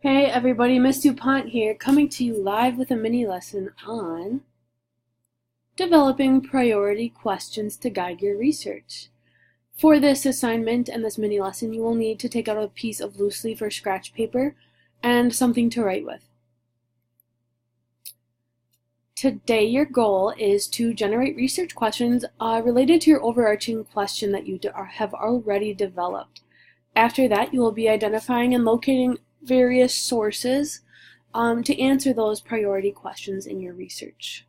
Hey everybody, Miss DuPont here, coming to you live with a mini lesson on developing priority questions to guide your research. For this assignment and this mini lesson, you will need to take out a piece of loose leaf or scratch paper and something to write with. Today, your goal is to generate research questions related to your overarching question that you have already developed. After that, you will be identifying and locating various sources to answer those priority questions in your research.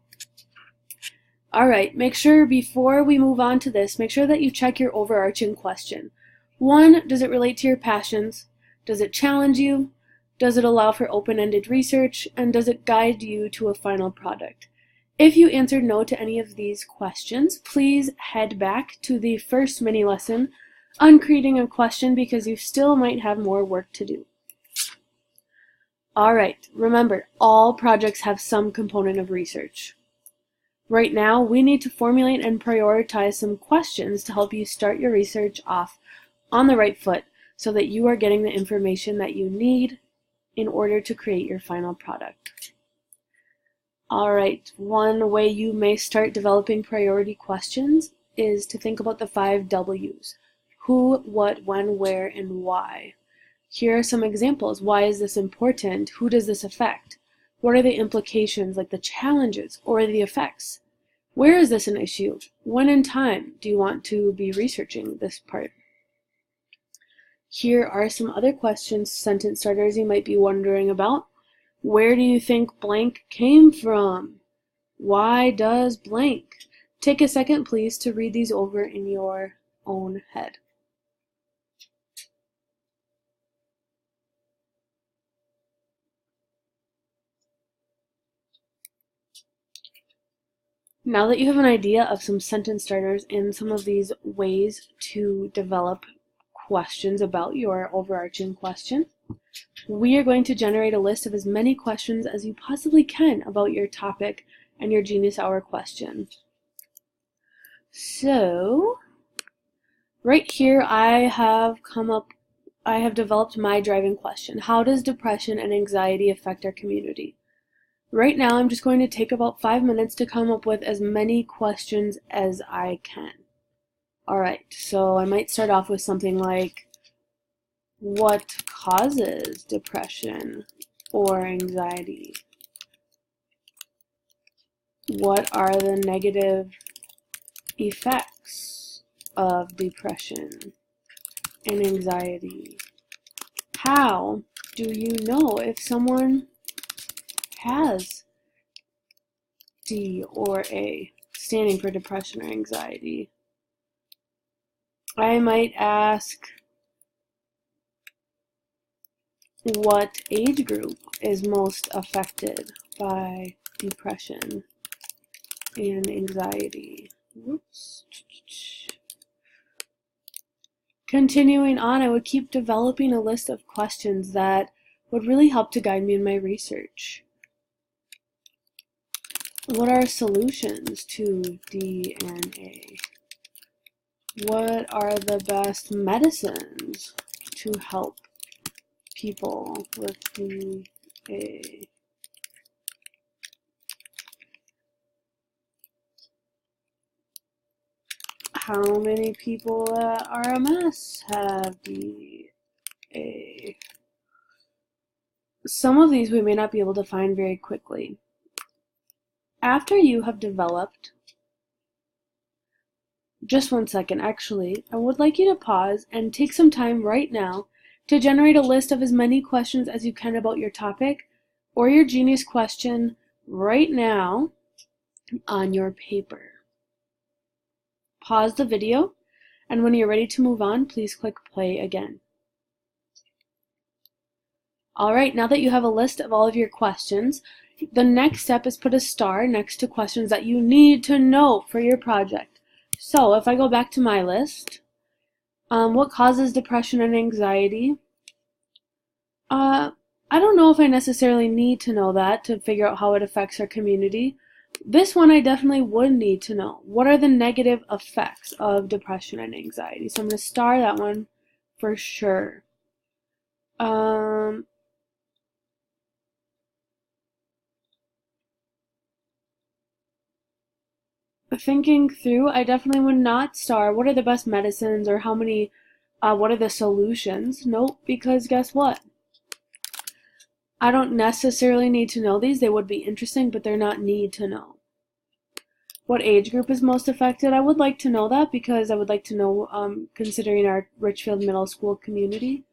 Alright, make sure before we move on to this, make sure that you check your overarching question. 1, does it relate to your passions? Does it challenge you? Does it allow for open-ended research? And does it guide you to a final product? If you answered no to any of these questions, please head back to the first mini lesson on creating a question because you still might have more work to do. Alright, remember, all projects have some component of research. Right now, we need to formulate and prioritize some questions to help you start your research off on the right foot so that you are getting the information that you need in order to create your final product. Alright, one way you may start developing priority questions is to think about the 5 W's. Who, what, when, where, and why. Here are some examples. Why is this important? Who does this affect? What are the implications, like the challenges or the effects? Where is this an issue? When in time do you want to be researching this part? Here are some other questions, sentence starters you might be wondering about. Where do you think blank came from? Why does blank? Take a second, please, to read these over in your own head. Now that you have an idea of some sentence starters and some of these ways to develop questions about your overarching question, we are going to generate a list of as many questions as you possibly can about your topic and your Genius Hour question. So, right here I have developed my driving question. How does depression and anxiety affect our community? Right now, I'm just going to take about 5 minutes to come up with as many questions as I can. Alright, so I might start off with something like, what causes depression or anxiety? What are the negative effects of depression and anxiety? How do you know if someone has D or A, standing for depression or anxiety? I might ask, what age group is most affected by depression and anxiety? Whoops. Continuing on, I would keep developing a list of questions that would really help to guide me in my research. What are solutions to D and A? What are the best medicines to help people with DA? How many people at RMS have DA? Some of these we may not be able to find very quickly. After you have developed, just 1 second, actually, I would like you to pause and take some time right now to generate a list of as many questions as you can about your topic or your Genius question right now on your paper. Pause the video, and when you're ready to move on, please click play again. Alright, now that you have a list of all of your questions, the next step is put a star next to questions that you need to know for your project. So if I go back to my list, what causes depression and anxiety? I don't know if I necessarily need to know that to figure out how it affects our community. This one I definitely would need to know. What are the negative effects of depression and anxiety? So I'm going to star that one for sure. thinking through, I definitely would not star what are the best medicines or how many, what are the solutions. Nope, because guess what? I don't necessarily need to know these. They would be interesting, but they're not need to know. What age group is most affected? I would like to know that because I would like to know, considering our Richfield Middle School community.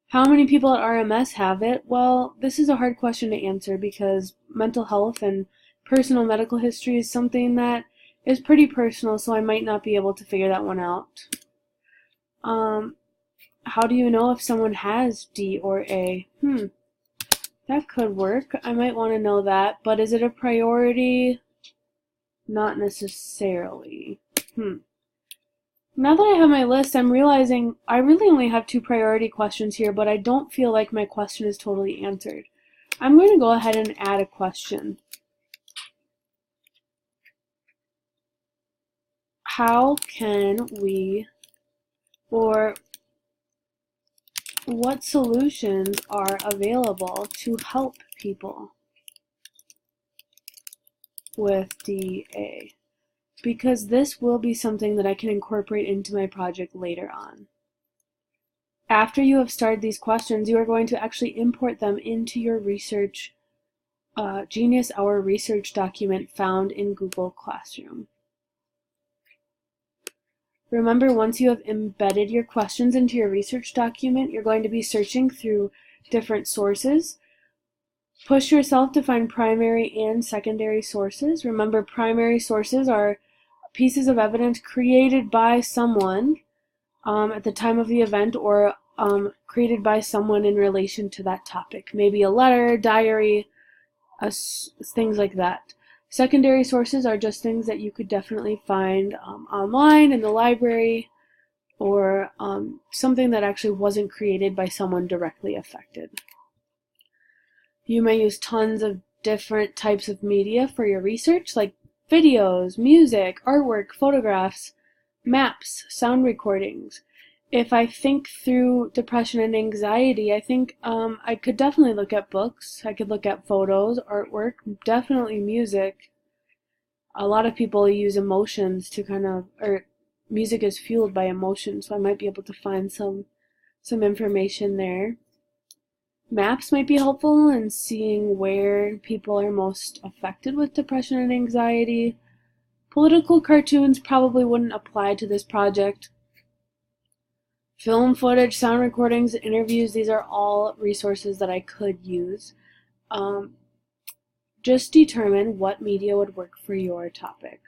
How many people at RMS have it? Well, this is a hard question to answer because mental health and personal medical history is something that is pretty personal, so I might not be able to figure that one out. How do you know if someone has D or A? That could work. I might want to know that, but is it a priority? Not necessarily. Now that I have my list, I'm realizing I really only have 2 priority questions here, but I don't feel like my question is totally answered. I'm going to go ahead and add a question. How can we, or what solutions are available to help people with DA? Because this will be something that I can incorporate into my project later on. After you have started these questions, you are going to actually import them into your research Genius Hour research document found in Google Classroom. Remember, once you have embedded your questions into your research document, you're going to be searching through different sources. Push yourself to find primary and secondary sources. Remember, primary sources are pieces of evidence created by someone at the time of the event, or created by someone in relation to that topic. Maybe a letter, diary, things like that. Secondary sources are just things that you could definitely find online in the library, or something that actually wasn't created by someone directly affected. You may use tons of different types of media for your research, like videos, music, artwork, photographs, maps, sound recordings. If I think through depression and anxiety, I think I could definitely look at books. I could look at photos, artwork, definitely music. A lot of people use emotions to or music is fueled by emotion, so I might be able to find some information there. Maps might be helpful in seeing where people are most affected with depression and anxiety. Political cartoons probably wouldn't apply to this project. Film footage, sound recordings, interviews, these are all resources that I could use. Just determine what media would work for your topic.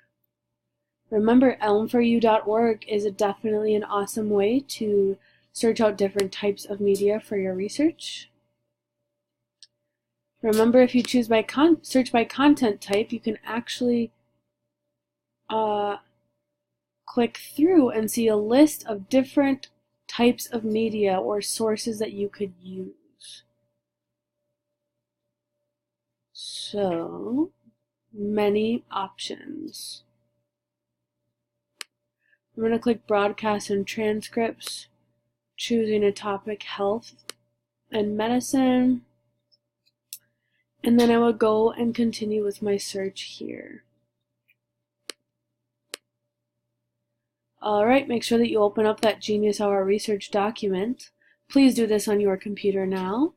Remember, elm4u.org is definitely an awesome way to search out different types of media for your research. Remember, if you choose by search by content type, you can actually click through and see a list of different types of media or sources that you could use. So many options. I'm going to click broadcast and transcripts, choosing a topic, health and medicine, and then I will go and continue with my search here. Alright, make sure that you open up that Genius Hour research document. Please do this on your computer now.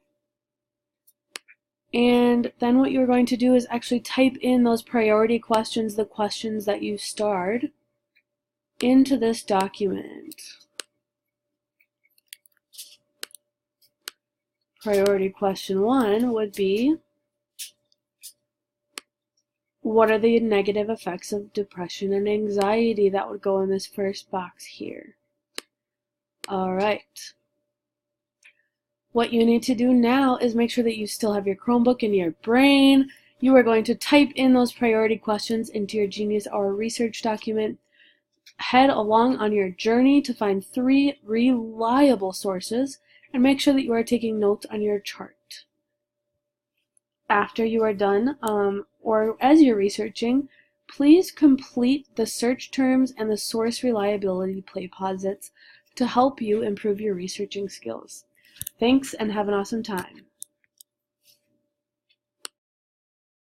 And then what you're going to do is actually type in those priority questions, the questions that you starred, into this document. Priority question 1 would be, what are the negative effects of depression and anxiety? That would go in this first box here. Alright. What you need to do now is make sure that you still have your Chromebook in your brain. You are going to type in those priority questions into your Genius Hour research document. Head along on your journey to find 3 reliable sources and make sure that you are taking notes on your chart. After you are done, or as you're researching, please complete the search terms and the source reliability playposits to help you improve your researching skills. Thanks and have an awesome time.